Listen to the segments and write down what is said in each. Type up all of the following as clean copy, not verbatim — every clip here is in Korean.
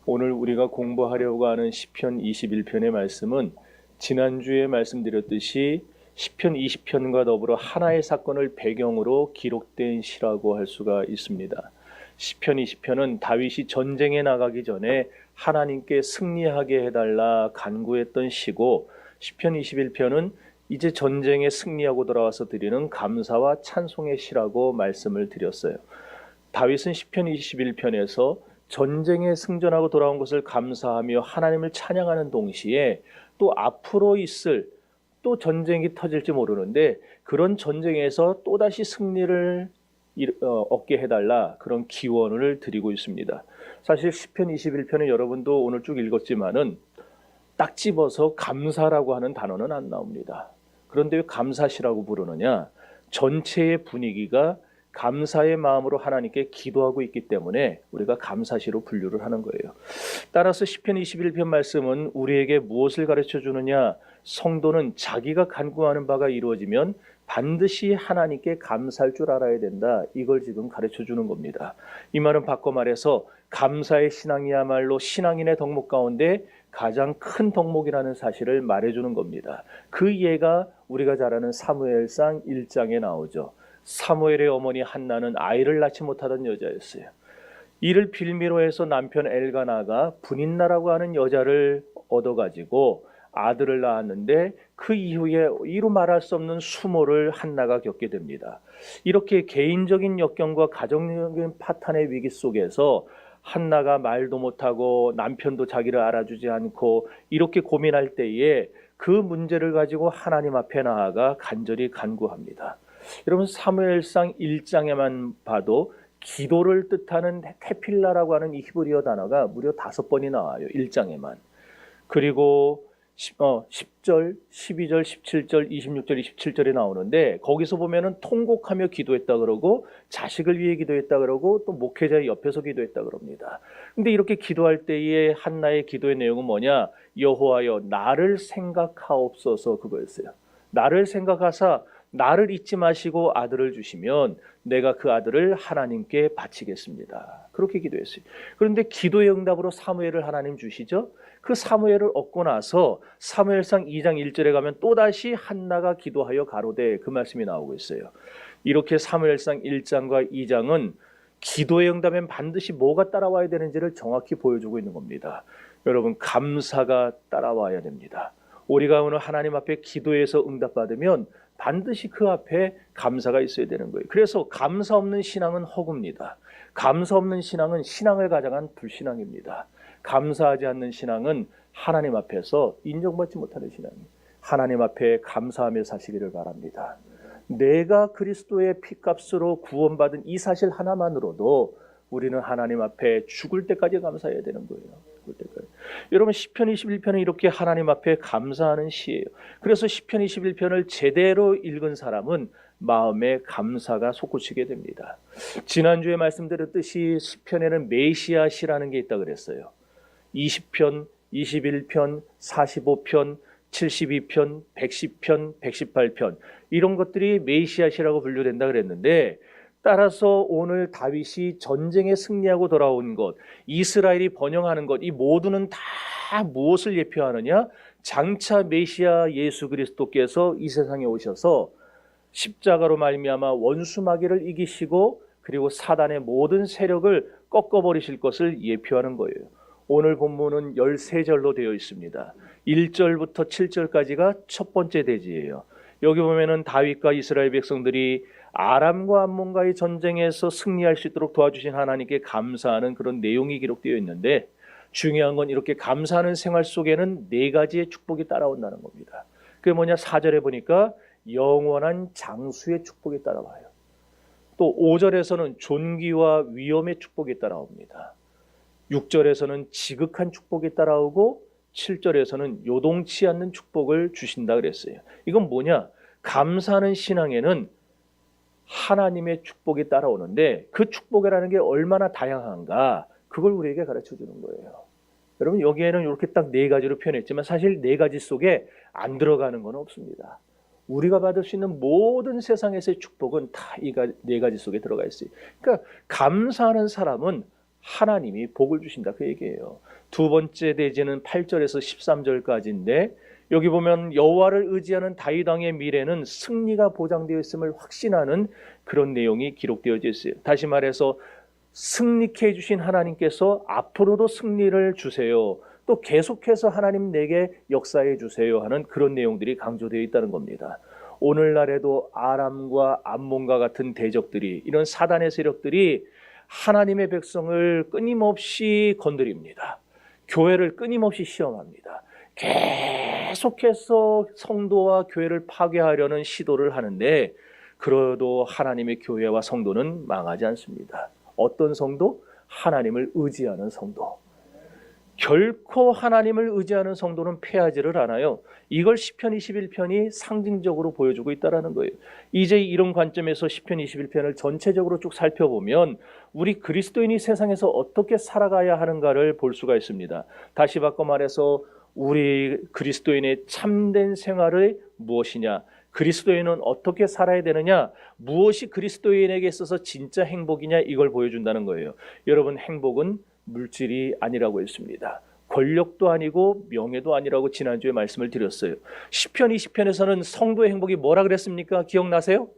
오늘 우리가 공부하려고 하는 시편 21편의 말씀은 지난주에 말씀드렸듯이 시편 20편과 더불어 하나의 사건을 배경으로 기록된 시라고 할 수가 있습니다. 시편 20편은 다윗이 전쟁에 나가기 전에 하나님께 승리하게 해달라 간구했던 시고, 시편 21편은 이제 전쟁에 승리하고 돌아와서 드리는 감사와 찬송의 시라고 말씀을 드렸어요. 다윗은 시편 21편에서 전쟁에 승전하고 돌아온 것을 감사하며 하나님을 찬양하는 동시에 또 앞으로 있을 또 전쟁이 터질지 모르는데 그런 전쟁에서 또다시 승리를 얻게 해달라, 그런 기원을 드리고 있습니다. 사실 시편 21편은 여러분도 오늘 쭉 읽었지만은 딱 집어서 감사라고 하는 단어는 안 나옵니다. 그런데 왜 감사시라고 부르느냐? 전체의 분위기가 감사의 마음으로 하나님께 기도하고 있기 때문에 우리가 감사시로 분류를 하는 거예요. 따라서 시편 21편 말씀은 우리에게 무엇을 가르쳐 주느냐? 성도는 자기가 간구하는 바가 이루어지면 반드시 하나님께 감사할 줄 알아야 된다, 이걸 지금 가르쳐 주는 겁니다. 이 말은 바꿔 말해서 감사의 신앙이야말로 신앙인의 덕목 가운데 가장 큰 덕목이라는 사실을 말해주는 겁니다. 그 예가 우리가 잘 아는 사무엘상 1장에 나오죠. 사무엘의 어머니 한나는 아이를 낳지 못하던 여자였어요. 이를 빌미로 해서 남편 엘가나가 분인나라고 하는 여자를 얻어가지고 아들을 낳았는데 그 이후에 이루 말할 수 없는 수모를 한나가 겪게 됩니다. 이렇게 개인적인 역경과 가정적인 파탄의 위기 속에서 한나가 말도 못하고 남편도 자기를 알아주지 않고 이렇게 고민할 때에 그 문제를 가지고 하나님 앞에 나아가 간절히 간구합니다. 여러분, 사무엘상 1장에만 봐도 기도를 뜻하는 테필라라고 하는 이 히브리어 단어가 무려 5번이 나와요. 1장에만. 그리고 10절, 12절, 17절, 26절, 27절에 나오는데 거기서 보면은 통곡하며 기도했다 그러고 자식을 위해 기도했다 그러고 또 목회자의 옆에서 기도했다 그럽니다. 근데 이렇게 기도할 때의 한나의 기도의 내용은 뭐냐? 여호와여 나를 생각하옵소서, 그거였어요. 나를 생각하사 나를 잊지 마시고 아들을 주시면 내가 그 아들을 하나님께 바치겠습니다. 그렇게 기도했어요. 그런데 기도의 응답으로 사무엘을 하나님 주시죠. 그 사무엘을 얻고 나서 사무엘상 2장 1절에 가면 또다시 한나가 기도하여 가로되, 그 말씀이 나오고 있어요. 이렇게 사무엘상 1장과 2장은 기도의 응답엔 반드시 뭐가 따라와야 되는지를 정확히 보여주고 있는 겁니다. 여러분, 감사가 따라와야 됩니다. 우리가 오늘 하나님 앞에 기도해서 응답받으면 반드시 그 앞에 감사가 있어야 되는 거예요. 그래서 감사 없는 신앙은 허구입니다. 감사 없는 신앙은 신앙을 가장한 불신앙입니다. 감사하지 않는 신앙은 하나님 앞에서 인정받지 못하는 신앙입니다. 하나님 앞에 감사하며 사시기를 바랍니다. 내가 그리스도의 피값으로 구원받은 이 사실 하나만으로도 우리는 하나님 앞에 죽을 때까지 감사해야 되는 거예요. 죽을 때까지. 여러분, 시편 21편은 이렇게 하나님 앞에 감사하는 시예요. 그래서 시편 21편을 제대로 읽은 사람은 마음에 감사가 솟구치게 됩니다. 지난주에 말씀드렸듯이 시편에는 메시아 시라는 게 있다고 그랬어요. 20편, 21편, 45편, 72편, 110편, 118편, 이런 것들이 메시아 시라고 분류된다 그랬는데, 따라서 오늘 다윗이 전쟁에 승리하고 돌아온 것, 이스라엘이 번영하는 것, 이 모두는 다 무엇을 예표하느냐? 장차 메시아 예수 그리스도께서 이 세상에 오셔서 십자가로 말미암아 원수 마귀를 이기시고 그리고 사단의 모든 세력을 꺾어버리실 것을 예표하는 거예요. 오늘 본문은 13절로 되어 있습니다. 1절부터 7절까지가 첫 번째 대지예요. 여기 보면은 다윗과 이스라엘 백성들이 아람과 암몬과의 전쟁에서 승리할 수 있도록 도와주신 하나님께 감사하는 그런 내용이 기록되어 있는데, 중요한 건 이렇게 감사하는 생활 속에는 4가지의 축복이 따라온다는 겁니다. 그게 뭐냐? 4절에 보니까 영원한 장수의 축복이 따라와요. 또 5절에서는 존귀와 위엄의 축복이 따라옵니다. 6절에서는 지극한 축복이 따라오고 7절에서는 요동치 않는 축복을 주신다 그랬어요. 이건 뭐냐? 감사하는 신앙에는 하나님의 축복이 따라오는데 그 축복이라는 게 얼마나 다양한가, 그걸 우리에게 가르쳐 주는 거예요. 여러분, 여기에는 이렇게 딱 4가지로 표현했지만 사실 4가지 속에 안 들어가는 건 없습니다. 우리가 받을 수 있는 모든 세상에서의 축복은 다 이 4가지 속에 들어가 있어요. 그러니까 감사하는 사람은 하나님이 복을 주신다 그 얘기예요. 두 번째 대제는 8절에서 13절까지인데 여기 보면 여호와를 의지하는 다윗 왕의 미래는 승리가 보장되어 있음을 확신하는 그런 내용이 기록되어져 있어요. 다시 말해서 승리케 해주신 하나님께서 앞으로도 승리를 주세요. 또 계속해서 하나님 내게 역사해 주세요 하는 그런 내용들이 강조되어 있다는 겁니다. 오늘날에도 아람과 암몬과 같은 대적들이, 이런 사단의 세력들이 하나님의 백성을 끊임없이 건드립니다. 교회를 끊임없이 시험합니다. 계속해서 성도와 교회를 파괴하려는 시도를 하는데 그래도 하나님의 교회와 성도는 망하지 않습니다. 어떤 성도? 하나님을 의지하는 성도. 결코 하나님을 의지하는 성도는 패하지를 않아요. 이걸 시편 21편이 상징적으로 보여주고 있다는 거예요. 이제 이런 관점에서 시편 21편을 전체적으로 쭉 살펴보면 우리 그리스도인이 세상에서 어떻게 살아가야 하는가를 볼 수가 있습니다. 다시 바꿔 말해서 우리 그리스도인의 참된 생활이 무엇이냐, 그리스도인은 어떻게 살아야 되느냐, 무엇이 그리스도인에게 있어서 진짜 행복이냐, 이걸 보여준다는 거예요. 여러분, 행복은 물질이 아니라고 했습니다. 권력도 아니고 명예도 아니라고 지난주에 말씀을 드렸어요. 시편 20편에서는 성도의 행복이 뭐라 그랬습니까? 기억나세요?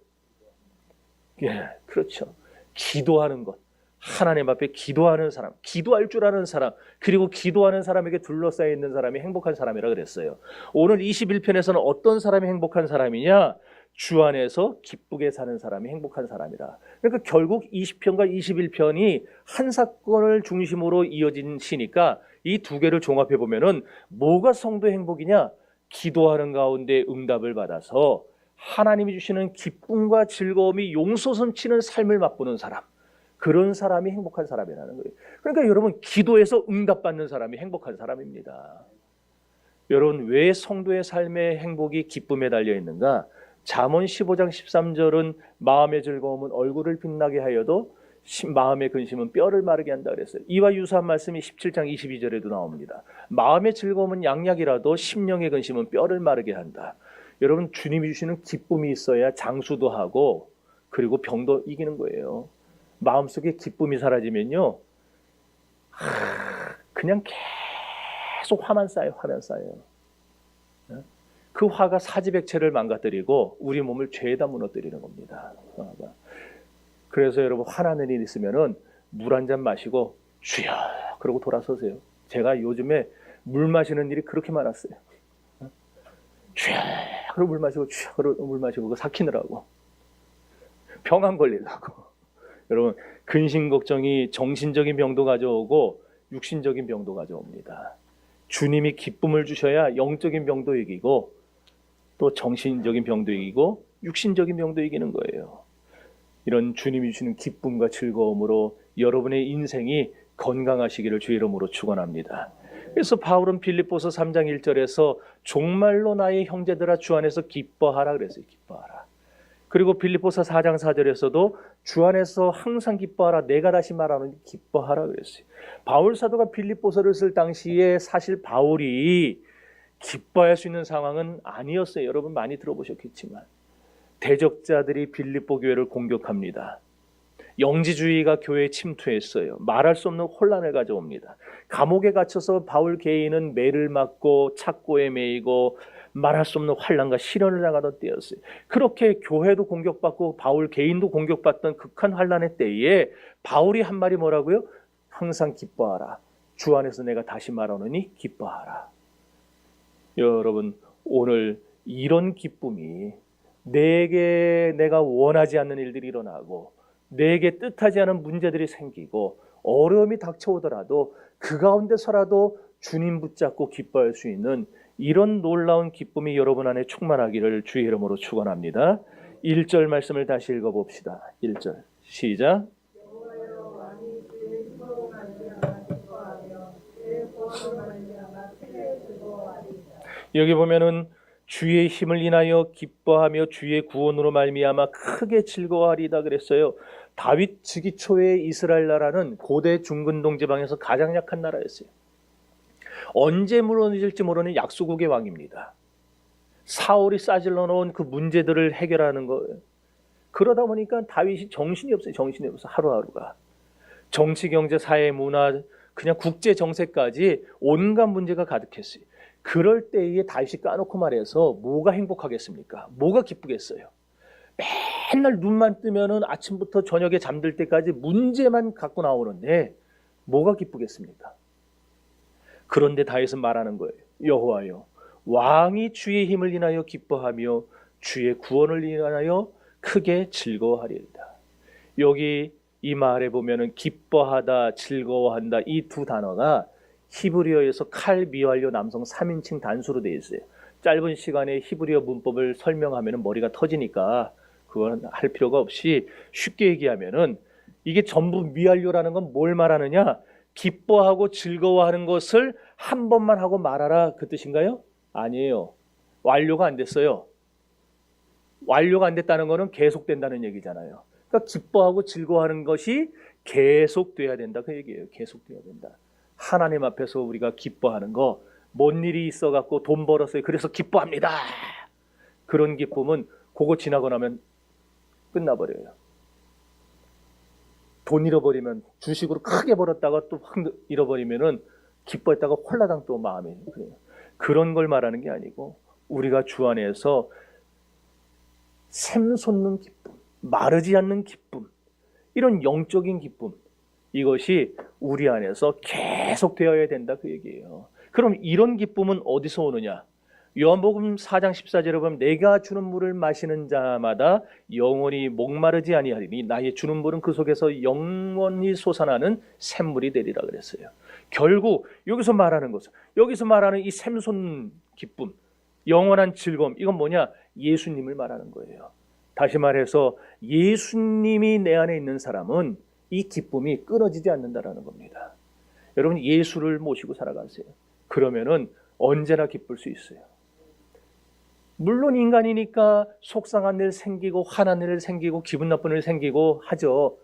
예, 그렇죠. 기도하는 것. 하나님 앞에 기도하는 사람, 기도할 줄 아는 사람, 그리고 기도하는 사람에게 둘러싸여 있는 사람이 행복한 사람이라 그랬어요. 오늘 21편에서는 어떤 사람이 행복한 사람이냐? 주 안에서 기쁘게 사는 사람이 행복한 사람이라. 그러니까 결국 20편과 21편이 한 사건을 중심으로 이어진 시니까 이 두 개를 종합해 보면은 뭐가 성도의 행복이냐? 기도하는 가운데 응답을 받아서 하나님이 주시는 기쁨과 즐거움이 용솟음치는 삶을 맛보는 사람, 그런 사람이 행복한 사람이라는 거예요. 그러니까 여러분, 기도해서 응답받는 사람이 행복한 사람입니다. 여러분, 왜 성도의 삶의 행복이 기쁨에 달려 있는가? 잠언 15장 13절은 마음의 즐거움은 얼굴을 빛나게 하여도 마음의 근심은 뼈를 마르게 한다 그랬어요. 이와 유사한 말씀이 17장 22절에도 나옵니다. 마음의 즐거움은 양약이라도 심령의 근심은 뼈를 마르게 한다. 여러분, 주님이 주시는 기쁨이 있어야 장수도 하고 그리고 병도 이기는 거예요. 마음속에 기쁨이 사라지면요, 그냥 계속 화만 쌓여요. 그 화가 사지백체를 망가뜨리고 우리 몸을 죄에다 무너뜨리는 겁니다. 그래서 여러분, 화나는 일 있으면은 물 한 잔 마시고 주여 그러고 돌아서세요. 제가 요즘에 물 마시는 일이 그렇게 많았어요. 주여 그러고 물 마시고, 주여 그러고 물 마시고, 그거 삭히느라고, 병 안 걸리려고. 여러분, 근심 걱정이 정신적인 병도 가져오고 육신적인 병도 가져옵니다. 주님이 기쁨을 주셔야 영적인 병도 이기고 또 정신적인 병도 이기고 육신적인 병도 이기는 거예요. 이런 주님이 주시는 기쁨과 즐거움으로 여러분의 인생이 건강하시기를 주의 이름으로 축원합니다. 그래서 바울은 빌립보서 3장 1절에서 정말로 나의 형제들아 주 안에서 기뻐하라 그랬어요. 기뻐하라. 그리고 빌립보서 4장 4절에서도 주 안에서 항상 기뻐하라, 내가 다시 말하노니 기뻐하라 그랬어요. 바울 사도가 빌립보서를 쓸 당시에 사실 바울이 기뻐할 수 있는 상황은 아니었어요. 여러분 많이 들어보셨겠지만 대적자들이 빌립보 교회를 공격합니다. 영지주의가 교회에 침투했어요. 말할 수 없는 혼란을 가져옵니다. 감옥에 갇혀서 바울 개인은 매를 맞고 착고에 매이고 말할 수 없는 환난과 시련을 당하던 때였어요. 그렇게 교회도 공격받고 바울 개인도 공격받던 극한 환난의 때에 바울이 한 말이 뭐라고요? 항상 기뻐하라. 주 안에서 내가 다시 말하노니 기뻐하라. 여러분, 오늘 이런 기쁨이 내게 내가 원하지 않는 일들이 일어나고 내게 뜻하지 않은 문제들이 생기고 어려움이 닥쳐오더라도 그 가운데서라도 주님 붙잡고 기뻐할 수 있는 이런 놀라운 기쁨이 여러분 안에 충만하기를 주의 이름으로 축원합니다. 1절 말씀을 다시 읽어봅시다. 1절 시작. 여기 보면은 주의 힘을 인하여 기뻐하며 주의 구원으로 말미암아 크게 즐거워하리다 그랬어요. 다윗 즉위 초에 이스라엘 나라는 고대 중근동 지방에서 가장 약한 나라였어요. 언제 무너질지 모르는 약소국의 왕입니다. 사울이 싸질러 놓은 그 문제들을 해결하는 거예요. 그러다 보니까 다윗이 정신이 없어요. 하루하루가. 정치, 경제, 사회, 문화, 그냥 국제 정세까지 온갖 문제가 가득했어요. 그럴 때에 다윗이 까놓고 말해서 뭐가 행복하겠습니까? 뭐가 기쁘겠어요? 맨날 눈만 뜨면은 아침부터 저녁에 잠들 때까지 문제만 갖고 나오는데 뭐가 기쁘겠습니까? 그런데 다윗은 말하는 거예요. 여호와여, 왕이 주의 힘을 인하여 기뻐하며 주의 구원을 인하여 크게 즐거워하리이다. 여기 이 말에 보면은 기뻐하다, 즐거워한다 이 두 단어가 히브리어에서 칼, 미완료, 남성 3인칭 단수로 되어 있어요. 짧은 시간에 히브리어 문법을 설명하면 머리가 터지니까 그건 할 필요가 없이 쉽게 얘기하면은 이게 전부 미완료라는 건 뭘 말하느냐? 기뻐하고 즐거워하는 것을 한 번만 하고 말하라 그 뜻인가요? 아니에요. 완료가 안 됐어요. 완료가 안 됐다는 것은 계속된다는 얘기잖아요. 그러니까 기뻐하고 즐거워하는 것이 계속돼야 된다 그 얘기예요. 계속돼야 된다. 하나님 앞에서 우리가 기뻐하는 거, 뭔 일이 있어갖고 돈 벌었어요. 그래서 기뻐합니다. 그런 기쁨은 그거 지나고 나면 끝나버려요. 돈 잃어버리면 주식으로 크게 벌었다가 또 확 잃어버리면은 기뻐했다가 홀라당 또 마음이 그래요. 그런 걸 말하는 게 아니고 우리가 주 안에서 샘솟는 기쁨, 마르지 않는 기쁨, 이런 영적인 기쁨, 이것이 우리 안에서 계속 되어야 된다 그 얘기예요. 그럼 이런 기쁨은 어디서 오느냐? 요한복음 4장 14절에 보면 내가 주는 물을 마시는 자마다 영원히 목마르지 아니하리니 나의 주는 물은 그 속에서 영원히 솟아나는 샘물이 되리라 그랬어요. 결국 여기서 말하는 것은, 여기서 말하는 이 샘솟는 기쁨, 영원한 즐거움, 이건 뭐냐? 예수님을 말하는 거예요. 다시 말해서 예수님이 내 안에 있는 사람은 이 기쁨이 끊어지지 않는다라는 겁니다. 여러분 예수를 모시고 살아가세요. 그러면은 언제나 기쁠 수 있어요. 물론 인간이니까 속상한 일 생기고 화난 일 생기고 기분 나쁜 일 생기고 하죠.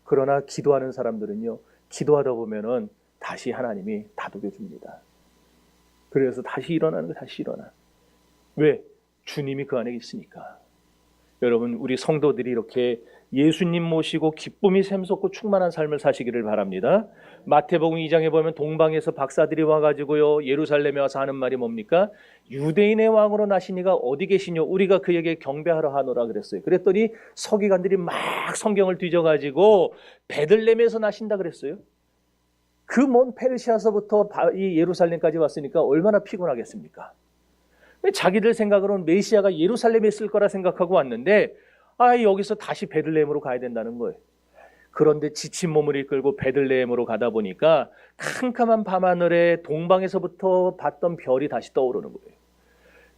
그러나 기도하는 사람들은요, 기도하다 보면은 다시 하나님이 다독여 줍니다. 그래서 다시 일어나는 거 다시 일어나. 왜? 주님이 그 안에 있으니까. 여러분 우리 성도들이 이렇게 예수님 모시고 기쁨이 샘솟고 충만한 삶을 사시기를 바랍니다. 마태복음 2장에 보면 동방에서 박사들이 와가지고요 예루살렘에 와서 하는 말이 뭡니까? 유대인의 왕으로 나시니가 어디 계시뇨? 우리가 그에게 경배하러 하노라 그랬어요. 그랬더니 서기관들이 막 성경을 뒤져가지고 베들레헴에서 나신다 그랬어요. 그 먼 페르시아서부터 이 예루살렘까지 왔으니까 얼마나 피곤하겠습니까? 자기들 생각으로는 메시아가 예루살렘에 있을 거라 생각하고 왔는데 여기서 다시 베들레헴으로 가야 된다는 거예요. 그런데 지친 몸을 이끌고 베들레헴으로 가다 보니까 캄캄한 밤하늘에 동방에서부터 봤던 별이 다시 떠오르는 거예요.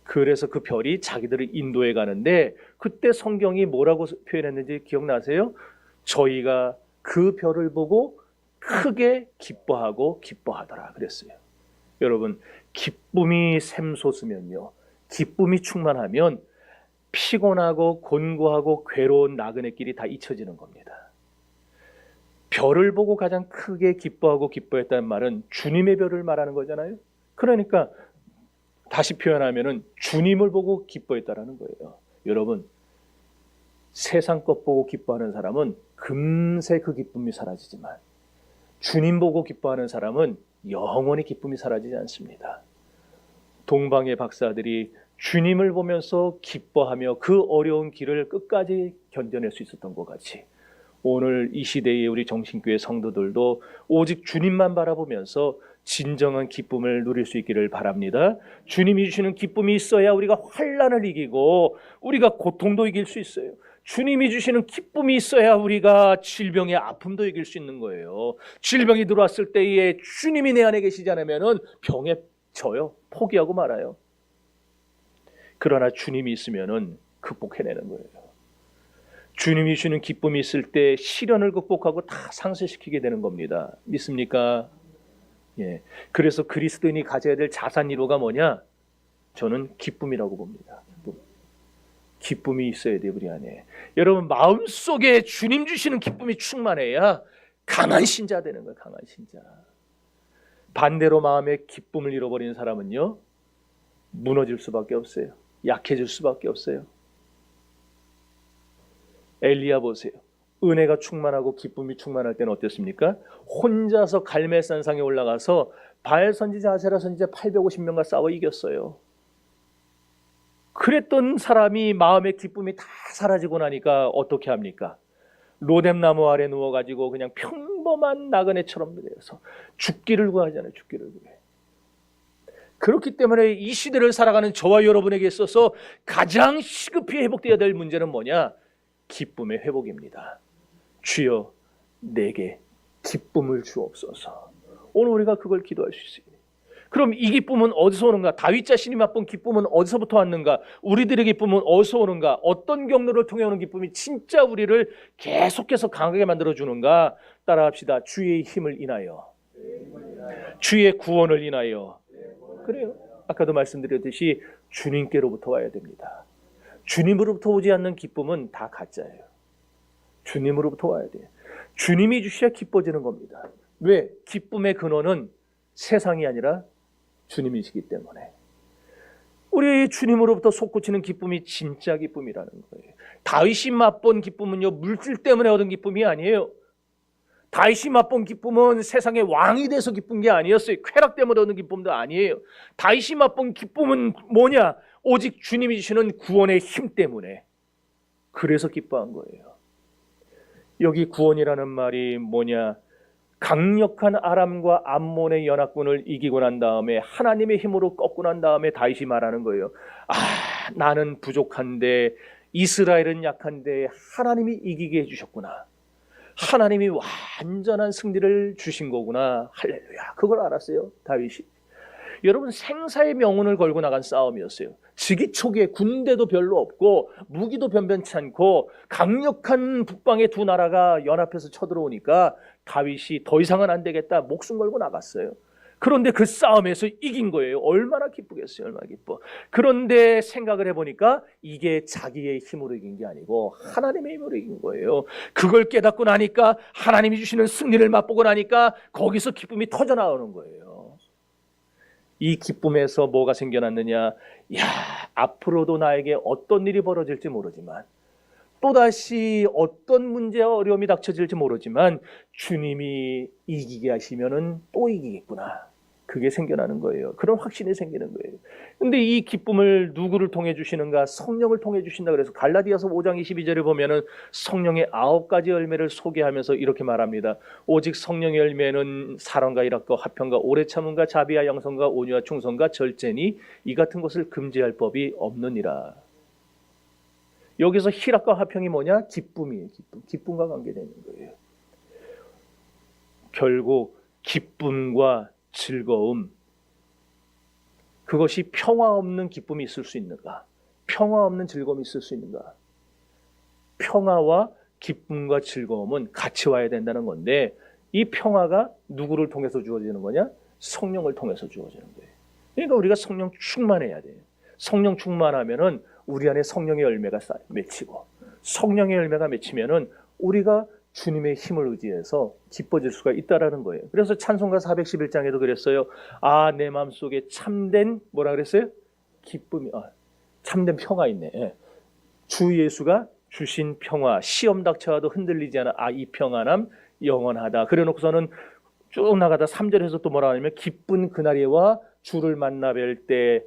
그래서 그 별이 자기들을 인도해 가는데 그때 성경이 뭐라고 표현했는지 기억나세요? 저희가 그 별을 보고 크게 기뻐하고 기뻐하더라 그랬어요. 여러분 기쁨이 샘솟으면요, 기쁨이 충만하면 피곤하고 곤고하고 괴로운 나그네 길이 다 잊혀지는 겁니다. 별을 보고 가장 크게 기뻐하고 기뻐했다는 말은 주님의 별을 말하는 거잖아요. 그러니까 다시 표현하면은 주님을 보고 기뻐했다라는 거예요. 여러분 세상 것 보고 기뻐하는 사람은 금세 그 기쁨이 사라지지만 주님 보고 기뻐하는 사람은 영원히 기쁨이 사라지지 않습니다. 동방의 박사들이 주님을 보면서 기뻐하며 그 어려운 길을 끝까지 견뎌낼 수 있었던 것 같이 오늘 이 시대의 우리 정신교회 성도들도 오직 주님만 바라보면서 진정한 기쁨을 누릴 수 있기를 바랍니다. 주님이 주시는 기쁨이 있어야 우리가 환난을 이기고 우리가 고통도 이길 수 있어요. 주님이 주시는 기쁨이 있어야 우리가 질병의 아픔도 이길 수 있는 거예요. 질병이 들어왔을 때에 주님이 내 안에 계시지 않으면 병에 져요. 포기하고 말아요. 그러나 주님이 있으면 극복해내는 거예요. 주님이 주시는 기쁨이 있을 때 시련을 극복하고 다 상쇄시키게 되는 겁니다. 믿습니까? 예. 그래서 그리스도인이 가져야 될 자산 1호가 뭐냐? 저는 기쁨이라고 봅니다. 기쁨이 있어야 돼요, 우리 안에. 여러분 마음속에 주님 주시는 기쁨이 충만해야 강한 신자 되는 거예요. 강한 신자. 반대로 마음에 기쁨을 잃어버리는 사람은요, 무너질 수밖에 없어요. 약해질 수밖에 없어요. 엘리야 보세요. 은혜가 충만하고 기쁨이 충만할 때는 어땠습니까? 혼자서 갈멜산상에 올라가서 바알 선지자, 아세라 선지자 850명과 싸워 이겼어요. 그랬던 사람이 마음의 기쁨이 다 사라지고 나니까 어떻게 합니까? 로뎀나무 아래 누워가지고 그냥 평범한 나그네처럼 되어서 죽기를 구하잖아요. 죽기를 구해. 그렇기 때문에 이 시대를 살아가는 저와 여러분에게 있어서 가장 시급히 회복되어야 될 문제는 뭐냐? 기쁨의 회복입니다. 주여 내게 기쁨을 주옵소서. 오늘 우리가 그걸 기도할 수 있습니다. 그럼 이 기쁨은 어디서 오는가? 다윗 자신이 맛본 기쁨은 어디서부터 왔는가? 우리들의 기쁨은 어디서 오는가? 어떤 경로를 통해 오는 기쁨이 진짜 우리를 계속해서 강하게 만들어주는가? 따라합시다. 주의 힘을 인하여, 주의 구원을 인하여. 그래요. 아까도 말씀드렸듯이 주님께로부터 와야 됩니다. 주님으로부터 오지 않는 기쁨은 다 가짜예요. 주님으로부터 와야 돼요. 주님이 주셔야 기뻐지는 겁니다. 왜? 기쁨의 근원은 세상이 아니라 주님이시기 때문에. 우리 주님으로부터 솟구치는 기쁨이 진짜 기쁨이라는 거예요. 다윗이 맛본 기쁨은요, 물질 때문에 얻은 기쁨이 아니에요. 다윗이 맛본 기쁨은 세상의 왕이 돼서 기쁜 게 아니었어요. 쾌락 때문에 얻는 기쁨도 아니에요. 다윗이 맛본 기쁨은 뭐냐? 오직 주님이 주시는 구원의 힘 때문에. 그래서 기뻐한 거예요. 여기 구원이라는 말이 뭐냐? 강력한 아람과 암몬의 연합군을 이기고 난 다음에 하나님의 힘으로 꺾고 난 다음에 다윗이 말하는 거예요. 나는 부족한데 이스라엘은 약한데 하나님이 이기게 해주셨구나. 하나님이 완전한 승리를 주신 거구나. 할렐루야. 그걸 알았어요, 다윗이. 여러분, 생사의 명운을 걸고 나간 싸움이었어요. 즉위 초기에 군대도 별로 없고 무기도 변변치 않고 강력한 북방의 두 나라가 연합해서 쳐들어오니까 다윗이 더 이상은 안 되겠다, 목숨 걸고 나갔어요. 그런데 그 싸움에서 이긴 거예요. 얼마나 기쁘겠어요. 얼마나 기뻐. 그런데 생각을 해보니까 이게 자기의 힘으로 이긴 게 아니고 하나님의 힘으로 이긴 거예요. 그걸 깨닫고 나니까, 하나님이 주시는 승리를 맛보고 나니까 거기서 기쁨이 터져나오는 거예요. 이 기쁨에서 뭐가 생겨났느냐? 앞으로도 나에게 어떤 일이 벌어질지 모르지만, 또다시 어떤 문제와 어려움이 닥쳐질지 모르지만 주님이 이기게 하시면은 또 이기겠구나. 그게 생겨나는 거예요. 그런 확신이 생기는 거예요. 근데 이 기쁨을 누구를 통해 주시는가? 성령을 통해 주신다. 그래서 갈라디아서 5장 22절에 보면은 성령의 9가지 열매를 소개하면서 이렇게 말합니다. 오직 성령의 열매는 사랑과 일합과 화평과 오래 참음과 자비와 양선과 온유와 충성과 절제니 이 같은 것을 금지할 법이 없느니라. 여기서 희락과 화평이 뭐냐? 기쁨이에요. 기쁨과 관계되는 거예요. 결국 기쁨과 즐거움, 그것이 평화 없는 기쁨이 있을 수 있는가? 평화 없는 즐거움이 있을 수 있는가? 평화와 기쁨과 즐거움은 같이 와야 된다는 건데, 이 평화가 누구를 통해서 주어지는 거냐? 성령을 통해서 주어지는 거예요. 그러니까 우리가 성령 충만해야 돼요. 성령 충만하면은 우리 안에 성령의 열매가 맺히고, 성령의 열매가 맺히면은 우리가 주님의 힘을 의지해서 기뻐질 수가 있다라는 거예요. 그래서 찬송가 411장에도 그랬어요. 내 마음속에 참된 뭐라 그랬어요? 기쁨이, 참된 평화 있네. 주 예수가 주신 평화, 시험 닥쳐와도 흔들리지 않아. 이 평안함 영원하다. 그래 놓고서는 쭉 나가다 3절에서 또 뭐라 하냐면, 기쁜 그날이와 주를 만나 뵐 때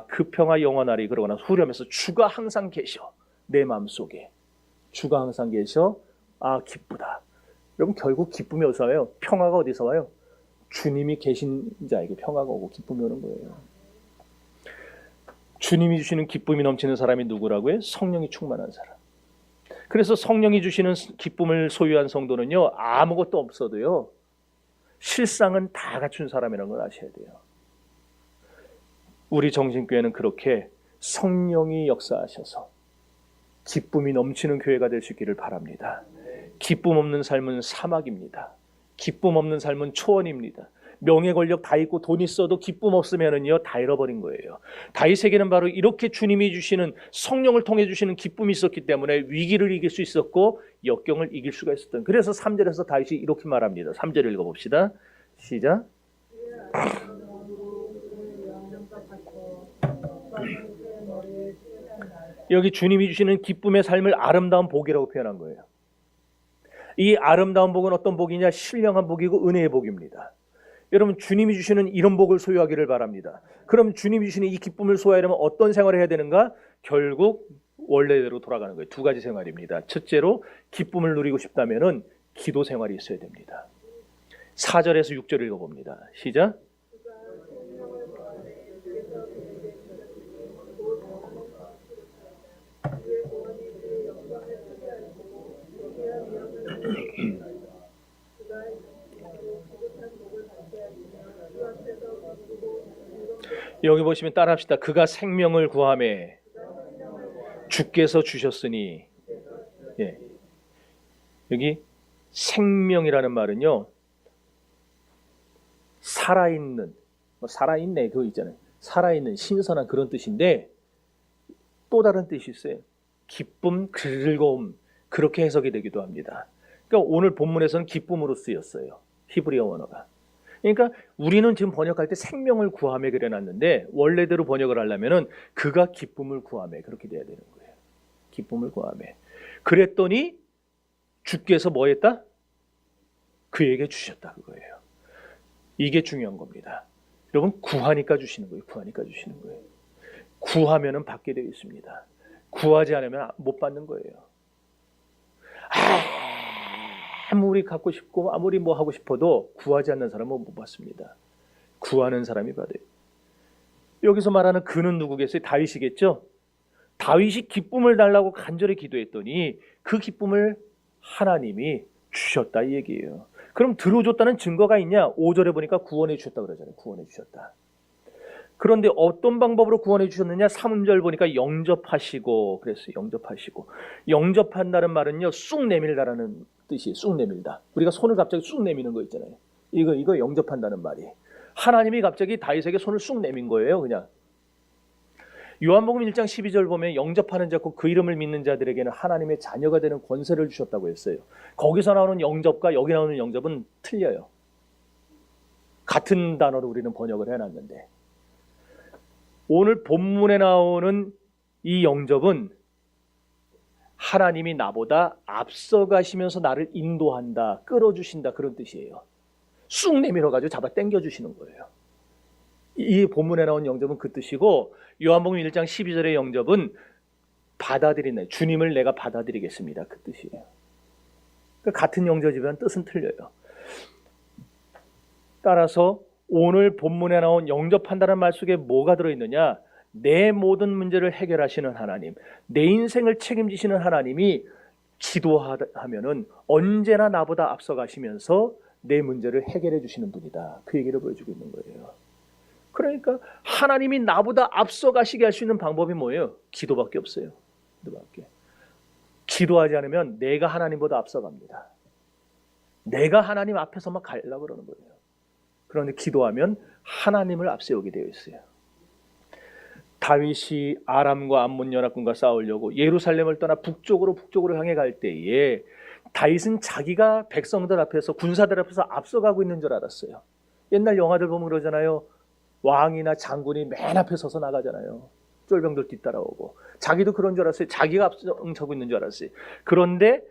그 평화 영원하리. 그러거나 후렴에서 주가 항상 계셔. 내 마음속에 주가 항상 계셔. 기쁘다. 여러분, 결국 기쁨이 어디서 와요? 평화가 어디서 와요? 주님이 계신 자에게 평화가 오고 기쁨이 오는 거예요. 주님이 주시는 기쁨이 넘치는 사람이 누구라고요? 성령이 충만한 사람. 그래서 성령이 주시는 기쁨을 소유한 성도는요, 아무것도 없어도요, 실상은 다 갖춘 사람이라는 걸 아셔야 돼요. 우리 정신교회는 그렇게 성령이 역사하셔서 기쁨이 넘치는 교회가 될 수 있기를 바랍니다. 기쁨 없는 삶은 사막입니다. 기쁨 없는 삶은 초원입니다. 명예 권력 다 있고 돈 있어도 기쁨 없으면은요, 다 잃어버린 거예요. 다윗에게는 바로 이렇게 주님이 주시는, 성령을 통해 주시는 기쁨이 있었기 때문에 위기를 이길 수 있었고 역경을 이길 수가 있었던. 그래서 3절에서 다윗이 이렇게 말합니다. 3절 읽어봅시다. 시작. 여기 주님이 주시는 기쁨의 삶을 아름다운 복이라고 표현한 거예요. 이 아름다운 복은 어떤 복이냐? 신령한 복이고 은혜의 복입니다. 여러분, 주님이 주시는 이런 복을 소유하기를 바랍니다. 그럼 주님이 주시는 이 기쁨을 소유하려면 어떤 생활을 해야 되는가? 결국 원래대로 돌아가는 거예요. 두 가지 생활입니다. 첫째로 기쁨을 누리고 싶다면은 기도 생활이 있어야 됩니다. 4절에서 6절 읽어봅니다. 시작. 여기 보시면 따라합시다. 그가 생명을 구하매 주께서 주셨으니. 예. 여기 생명이라는 말은요, 살아있는, 살아있네 그거 있잖아요. 살아있는, 신선한 그런 뜻인데 또 다른 뜻이 있어요. 기쁨, 즐거움, 그렇게 해석이 되기도 합니다. 그러니까 오늘 본문에서는 기쁨으로 쓰였어요. 히브리어 원어가. 그러니까 우리는 지금 번역할 때 생명을 구하매 그려놨는데 원래대로 번역을 하려면은 그가 기쁨을 구하매 그렇게 돼야 되는 거예요. 기쁨을 구하매. 그랬더니 주께서 뭐 했다? 그에게 주셨다 그거예요. 이게 중요한 겁니다. 여러분, 구하니까 주시는 거예요. 구하니까 주시는 거예요. 구하면은 받게 되어 있습니다. 구하지 않으면 못 받는 거예요. 아무리 갖고 싶고 아무리 뭐 하고 싶어도 구하지 않는 사람은 못 받습니다. 구하는 사람이 받아요. 여기서 말하는 그는 누구겠어요? 다윗이겠죠? 다윗이 기쁨을 달라고 간절히 기도했더니 그 기쁨을 하나님이 주셨다 이 얘기예요. 그럼 들어줬다는 증거가 있냐? 5절에 보니까 구원해 주셨다 그러잖아요. 구원해 주셨다. 그런데 어떤 방법으로 구원해 주셨느냐? 3절 보니까 영접하시고 그랬어요. 영접하시고. 영접한다는 말은요, 쑥 내밀다라는 뜻이에요. 쑥 내밀다. 우리가 손을 갑자기 쑥 내미는 거 있잖아요. 이거 영접한다는 말이. 하나님이 갑자기 다윗에게 손을 쑥 내민 거예요. 그냥. 요한복음 1장 12절 보면 영접하는 자, 그 이름을 믿는 자들에게는 하나님의 자녀가 되는 권세를 주셨다고 했어요. 거기서 나오는 영접과 여기 나오는 영접은 틀려요. 같은 단어로 우리는 번역을 해놨는데 오늘 본문에 나오는 이 영접은 하나님이 나보다 앞서가시면서 나를 인도한다, 끌어주신다 그런 뜻이에요. 쑥 내밀어가지고 잡아 당겨주시는 거예요. 이 본문에 나온 영접은 그 뜻이고 요한복음 1장 12절의 영접은 받아들이네. 주님을 내가 받아들이겠습니다. 그 뜻이에요. 그러니까 같은 영접이지만 뜻은 틀려요. 따라서 오늘 본문에 나온 영접한다는 말 속에 뭐가 들어있느냐? 내 모든 문제를 해결하시는 하나님, 내 인생을 책임지시는 하나님이 기도하면은 언제나 나보다 앞서가시면서 내 문제를 해결해 주시는 분이다. 그 얘기를 보여주고 있는 거예요. 그러니까 하나님이 나보다 앞서가시게 할 수 있는 방법이 뭐예요? 기도밖에 없어요. 기도밖에. 기도하지 않으면 내가 하나님보다 앞서갑니다. 내가 하나님 앞에서만 가려고 그러는 거예요. 그런데 기도하면 하나님을 앞세우게 되어 있어요. 다윗이 아람과 암몬 연합군과 싸우려고 예루살렘을 떠나 북쪽으로 향해 갈 때에 다윗은 자기가 백성들 앞에서 군사들 앞에서 앞서가고 있는 줄 알았어요. 옛날 영화들 보면 그러잖아요. 왕이나 장군이 맨 앞에 서서 나가잖아요. 쫄병들 뒤따라오고. 자기도 그런 줄 알았어요. 자기가 앞서고 있는 줄 알았어요. 그런데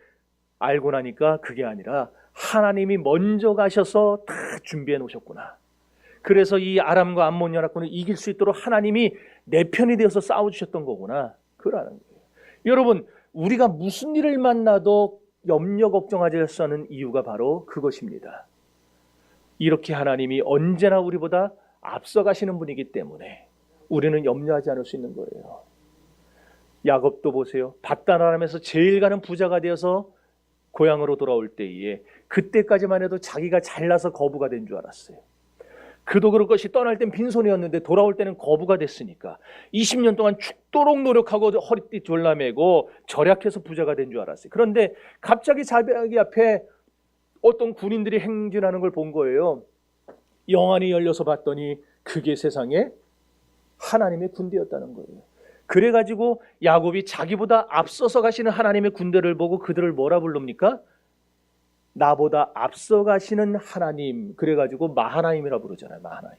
알고 나니까 그게 아니라 하나님이 먼저 가셔서 다 준비해 놓으셨구나. 그래서 이 아람과 암몬 연합군을 이길 수 있도록 하나님이 내 편이 되어서 싸워주셨던 거구나. 그걸 아는 거예요. 여러분, 우리가 무슨 일을 만나도 염려 걱정하지 않는 이유가 바로 그것입니다. 이렇게 하나님이 언제나 우리보다 앞서가시는 분이기 때문에 우리는 염려하지 않을 수 있는 거예요. 야곱도 보세요. 밧단아람에서 제일 가는 부자가 되어서 고향으로 돌아올 때에 그때까지만 해도 자기가 잘나서 거부가 된 줄 알았어요. 그도 그럴 것이 떠날 땐 빈손이었는데 돌아올 때는 거부가 됐으니까 20년 동안 죽도록 노력하고 허리띠 졸라매고 절약해서 부자가 된 줄 알았어요. 그런데 갑자기 자기 앞에 어떤 군인들이 행진하는 걸 본 거예요. 영안이 열려서 봤더니 그게 세상에 하나님의 군대였다는 거예요. 그래가지고 야곱이 자기보다 앞서서 가시는 하나님의 군대를 보고 그들을 뭐라 부릅니까? 나보다 앞서 가시는 하나님. 그래가지고 마하나임이라 부르잖아요. 마하나임.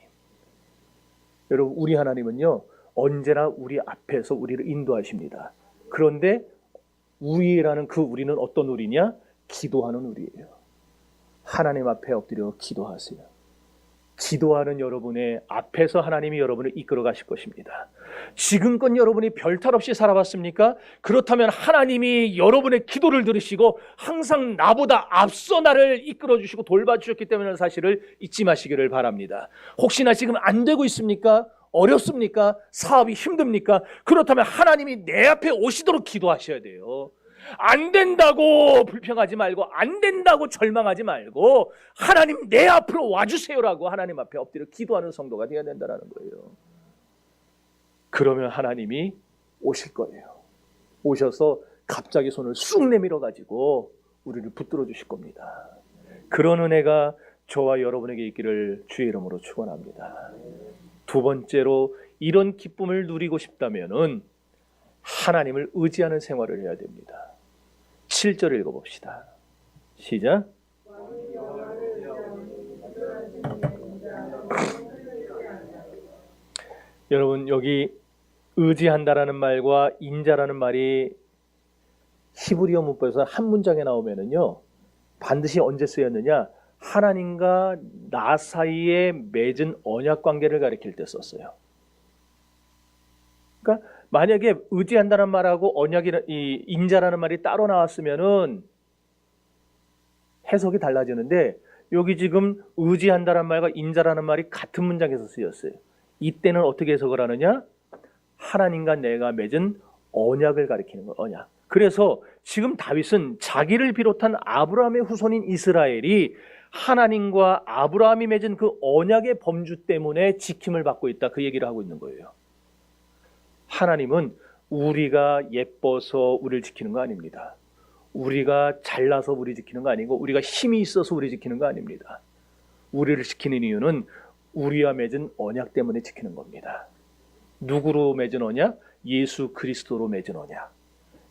여러분, 우리 하나님은요 언제나 우리 앞에서 우리를 인도하십니다. 그런데 우리라는 그 우리는 어떤 우리냐? 기도하는 우리예요. 하나님 앞에 엎드려 기도하세요. 기도하는 여러분의 앞에서 하나님이 여러분을 이끌어 가실 것입니다. 지금껏 여러분이 별탈 없이 살아봤습니까? 그렇다면 하나님이 여러분의 기도를 들으시고 항상 나보다 앞서 나를 이끌어 주시고 돌봐주셨기 때문에 사실을 잊지 마시기를 바랍니다. 혹시나 지금 안 되고 있습니까? 어렵습니까? 사업이 힘듭니까? 그렇다면 하나님이 내 앞에 오시도록 기도하셔야 돼요. 안 된다고 불평하지 말고, 안 된다고 절망하지 말고, 하나님 내 앞으로 와주세요라고 하나님 앞에 엎드려 기도하는 성도가 되어야 된다는 거예요. 그러면 하나님이 오실 거예요. 오셔서 갑자기 손을 쑥 내밀어 가지고 우리를 붙들어 주실 겁니다. 그런 은혜가 저와 여러분에게 있기를 주의 이름으로 축원합니다. 두 번째로, 이런 기쁨을 누리고 싶다면은 하나님을 의지하는 생활을 해야 됩니다. 7절 읽어봅시다. 시작. 여러분, 여기 의지한다라는 말과 인자라는 말이 히브리어 문법에서 한 문장에 나오면은요, 반드시 언제 쓰였느냐? 하나님과 나 사이에 맺은 언약 관계를 가리킬 때 썼어요. 그러니까 만약에 의지한다는 말하고 언약이라, 이 인자라는 말이 따로 나왔으면은 해석이 달라지는데, 여기 지금 의지한다는 말과 인자라는 말이 같은 문장에서 쓰였어요. 이때는 어떻게 해석을 하느냐? 하나님과 내가 맺은 언약을 가리키는 거예요. 언약. 그래서 지금 다윗은 자기를 비롯한 아브라함의 후손인 이스라엘이 하나님과 아브라함이 맺은 그 언약의 범주 때문에 지킴을 받고 있다, 그 얘기를 하고 있는 거예요. 하나님은 우리가 예뻐서 우리를 지키는 거 아닙니다. 우리가 잘나서 우리 지키는 거 아니고, 우리가 힘이 있어서 우리 지키는 거 아닙니다. 우리를 지키는 이유는 우리와 맺은 언약 때문에 지키는 겁니다. 누구로 맺은 언약? 예수 그리스도로 맺은 언약.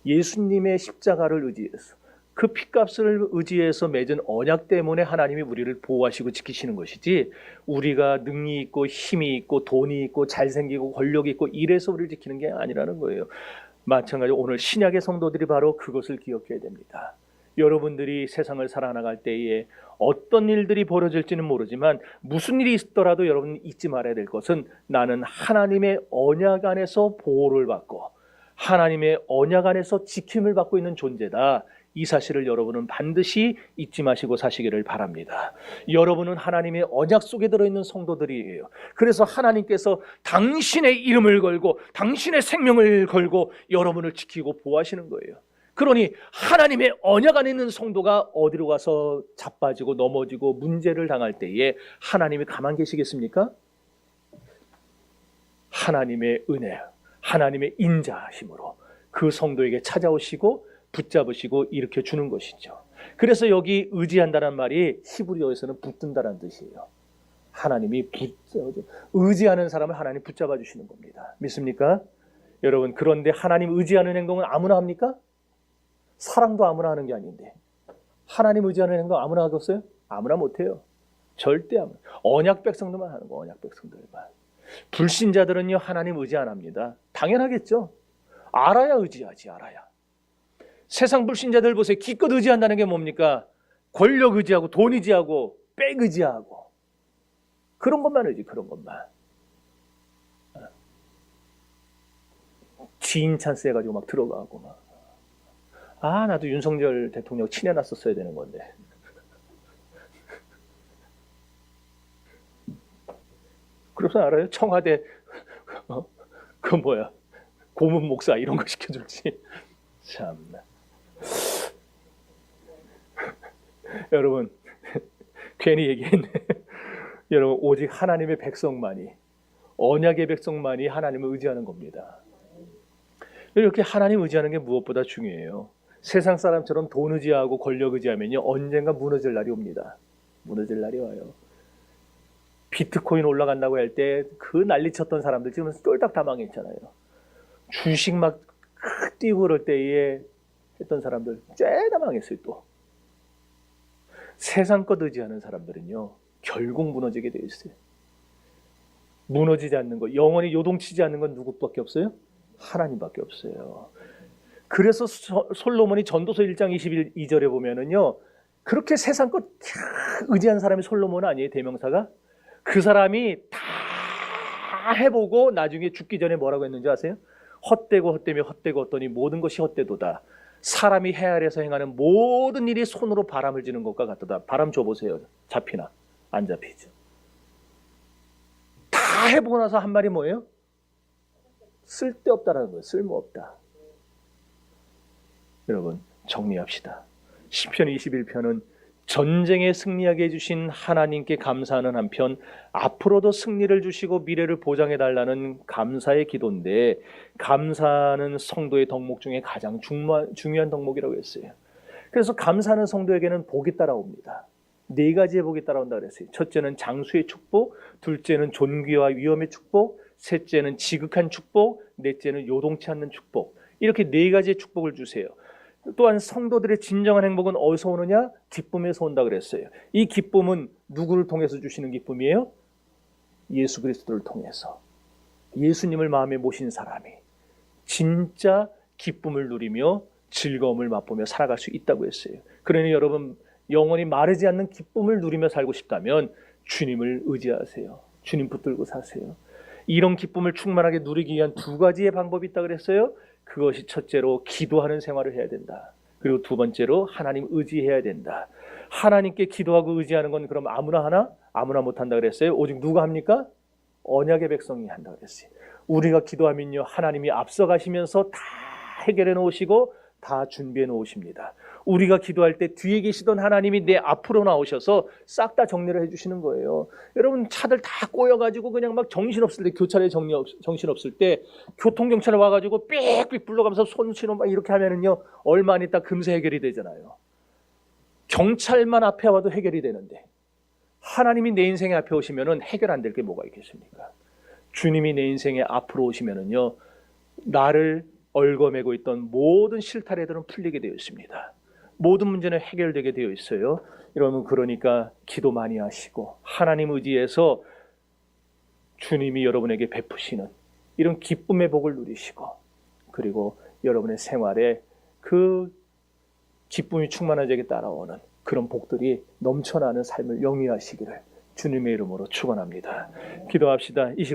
예수님의 십자가를 의지해서, 그 핏값을 의지해서 맺은 언약 때문에 하나님이 우리를 보호하시고 지키시는 것이지, 우리가 능력이 있고 힘이 있고 돈이 있고 잘생기고 권력이 있고 이래서 우리를 지키는 게 아니라는 거예요. 마찬가지로 오늘 신약의 성도들이 바로 그것을 기억해야 됩니다. 여러분들이 세상을 살아나갈 때에 어떤 일들이 벌어질지는 모르지만, 무슨 일이 있더라도 여러분 잊지 말아야 될 것은, 나는 하나님의 언약 안에서 보호를 받고 하나님의 언약 안에서 지킴을 받고 있는 존재다. 이 사실을 여러분은 반드시 잊지 마시고 사시기를 바랍니다. 여러분은 하나님의 언약 속에 들어있는 성도들이에요. 그래서 하나님께서 당신의 이름을 걸고 당신의 생명을 걸고 여러분을 지키고 보호하시는 거예요. 그러니 하나님의 언약 안에 있는 성도가 어디로 가서 자빠지고 넘어지고 문제를 당할 때에 하나님이 가만 계시겠습니까? 하나님의 은혜, 하나님의 인자하심으로 그 성도에게 찾아오시고 붙잡으시고 일으켜 주는 것이죠. 그래서 여기 의지한다는 말이 히브리어에서는 붙든다는 뜻이에요. 하나님이 의지하는 사람을 하나님 붙잡아 주시는 겁니다. 믿습니까? 여러분, 그런데 하나님 의지하는 행동은 아무나 합니까? 사랑도 아무나 하는 게 아닌데, 하나님 의지하는 행동 아무나 하겠어요? 아무나 못해요. 절대 아무나. 언약 백성들만 하는 거, 언약 백성들만. 불신자들은요, 하나님 의지 안 합니다. 당연하겠죠. 알아야 의지하지, 알아야. 세상 불신자들 보세요. 기껏 의지한다는 게 뭡니까? 권력 의지하고 돈 의지하고 백 의지하고 그런 것만 의지, 그런 것만. 지인 찬스 해가지고 막 들어가고 막. 아, 나도 윤석열 대통령 친해놨었어야 되는 건데. 그래서 알아요? 청와대 그 뭐야, 고문 목사 이런 거 시켜줄지. 참나. 여러분, 괜히 얘기했네. 여러분, 오직 하나님의 백성만이, 언약의 백성만이 하나님을 의지하는 겁니다. 이렇게 하나님 의지하는 게 무엇보다 중요해요. 세상 사람처럼 돈 의지하고 권력 의지하면요, 언젠가 무너질 날이 옵니다. 무너질 날이 와요. 비트코인 올라간다고 할 때 그 난리쳤던 사람들 지금 쫄딱 다 망했잖아요. 주식 막 뛰고 그럴 때에 했던 사람들 쬐다 망했어요. 또 세상 것 의지하는 사람들은요, 결국 무너지게 되어 있어요. 무너지지 않는 것, 영원히 요동치지 않는 건 누구밖에 없어요? 하나님밖에 없어요. 그래서 솔로몬이 전도서 1장 22절에 보면은요, 그렇게 세상 것 의지한 사람이 솔로몬 아니에요, 대명사가? 그 사람이 다 해보고 나중에 죽기 전에 뭐라고 했는지 아세요? 헛되고 헛되며 헛되고 헛되니 모든 것이 헛되도다. 사람이 해 아래에서 행하는 모든 일이 손으로 바람을 지는 것과 같도다. 바람 줘보세요. 잡히나? 안 잡히죠. 다 해보고 나서 한 말이 뭐예요? 쓸데없다라는 거예요. 쓸모없다. 여러분, 정리합시다. 시편 21편은 전쟁에 승리하게 해주신 하나님께 감사하는 한편 앞으로도 승리를 주시고 미래를 보장해달라는 감사의 기도인데, 감사하는 성도의 덕목 중에 가장 중요한 덕목이라고 했어요. 그래서 감사하는 성도에게는 복이 따라옵니다. 4가지의 복이 따라온다고 그랬어요. 첫째는 장수의 축복, 둘째는 존귀와 위엄의 축복, 셋째는 지극한 축복, 넷째는 요동치 않는 축복. 이렇게 4가지의 축복을 주세요. 또한 성도들의 진정한 행복은 어디서 오느냐? 기쁨에서 온다 그랬어요. 이 기쁨은 누구를 통해서 주시는 기쁨이에요? 예수 그리스도를 통해서. 예수님을 마음에 모신 사람이 진짜 기쁨을 누리며 즐거움을 맛보며 살아갈 수 있다고 했어요. 그러니 여러분, 영원히 마르지 않는 기쁨을 누리며 살고 싶다면 주님을 의지하세요. 주님 붙들고 사세요. 이런 기쁨을 충만하게 누리기 위한 2가지의 방법이 있다고 그랬어요. 그것이 첫째로 기도하는 생활을 해야 된다. 그리고 2번째로 하나님 의지해야 된다. 하나님께 기도하고 의지하는 건 그럼 아무나 하나? 아무나 못한다 그랬어요. 오직 누가 합니까? 언약의 백성이 한다 그랬어요. 우리가 기도하면요, 하나님이 앞서가시면서 다 해결해 놓으시고 다 준비해 놓으십니다. 우리가 기도할 때 뒤에 계시던 하나님이 내 앞으로 나오셔서 싹 다 정리를 해주시는 거예요. 여러분, 차들 다 꼬여가지고 그냥 막 정신없을 때, 교차로에 정신없을 때 교통경찰 와가지고 삑삑 불러가면서 손 신호 막 이렇게 하면은요, 얼마 안 있다 금세 해결이 되잖아요. 경찰만 앞에 와도 해결이 되는데 하나님이 내 인생에 앞에 오시면은 해결 안 될 게 뭐가 있겠습니까? 주님이 내 인생에 앞으로 오시면은요, 나를 얽어매고 있던 모든 실타래들은 풀리게 되어 있습니다. 모든 문제는 해결되게 되어 있어요. 여러분, 그러니까 기도 많이 하시고 하나님 의지해서 주님이 여러분에게 베푸시는 이런 기쁨의 복을 누리시고, 그리고 여러분의 생활에 그 기쁨이 충만하게 따라오는 그런 복들이 넘쳐나는 삶을 영위하시기를 주님의 이름으로 축원합니다. 기도합시다. 이 시간